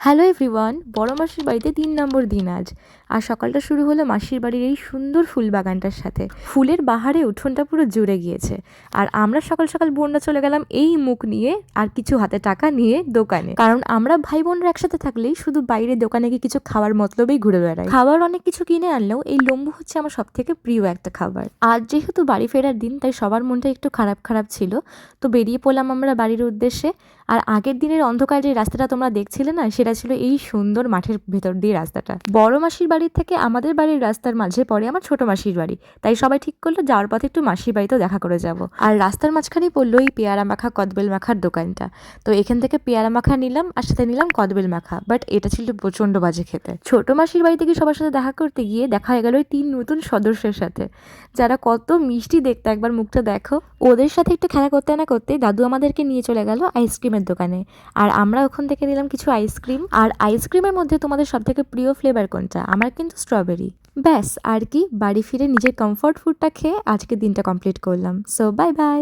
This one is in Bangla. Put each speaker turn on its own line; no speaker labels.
হ্যালো এভরিওয়ান, বড় মাসির বাড়িতে ৩ নম্বর দিন আজ। আর সকালটা শুরু হলো মাসির বাড়ির এই সুন্দর ফুল বাগানটার সাথে। ফুলের বাহারে উঠোনটা পুরো জুড়ে গিয়েছে। আর আমরা সকাল সকাল বোনরা চলে গেলাম এই মুখ নিয়ে আর কিছু হাতে টাকা নিয়ে দোকানে, কারণ আমরা ভাই বোনরা একসাথে থাকলেই শুধু বাইরে দোকানে গিয়ে কিছু খাওয়ার মতলবেই ঘুরে বেড়াই। খাবার অনেক কিছু কিনে আনলেও এই লম্বু হচ্ছে আমার সব থেকে প্রিয় একটা খাবার। আজ যেহেতু বাড়ি ফেরার দিন, তাই সবার মনটা একটু খারাপ খারাপ ছিল। তো বেরিয়ে পড়লাম আমরা বাড়ির উদ্দেশ্যে। আর আগের দিনের অন্ধকার যে রাস্তাটা তোমরা দেখছিলে না, সেটা ছিল এই সুন্দর মাঠের ভেতর দিয়ে রাস্তাটা। বড় মাসির বাড়ির থেকে আমাদের বাড়ির রাস্তার মাঝে পড়ে আমার ছোট মাসির বাড়ি, তাই সবাই ঠিক করলো যাওয়ার পথে একটু মাসির বাড়িতেও দেখা করে যাব। আর রাস্তার মাঝখানেই পড়লো এই পেয়ারা মাখা কদবেল মাখার দোকানটা। তো এখান থেকে পেয়ারা মাখা নিলাম আর সাথে নিলাম কদবেল মাখা, বাট এটা ছিল প্রচন্ড বাজে খেতে। ছোট মাসির বাড়িতে গিয়ে সবার সাথে দেখা করতে গিয়ে দেখা হয়ে গেল ওই 3 নতুন সদস্যের সাথে, যারা কত মিষ্টি দেখতে, একবার মুখটা দেখো। ওদের সাথে একটু খেলা করতে না করতে দাদু আমাদেরকে নিয়ে চলে গেল আইসক্রিমের দোকানে। আর আমরা ওখান থেকে নিলাম কিছু আইসক্রিম। আর আইসক্রিমের মধ্যে তোমাদের সব থেকে প্রিয় ফ্লেভার কোনটা? আমার কিন্তু স্ট্রবেরি। ব্যাস, আর কি, বাড়ি ফিরে নিজের কমফর্ট ফুডটা খেয়ে আজকে দিনটা কমপ্লিট করলাম। So bye bye.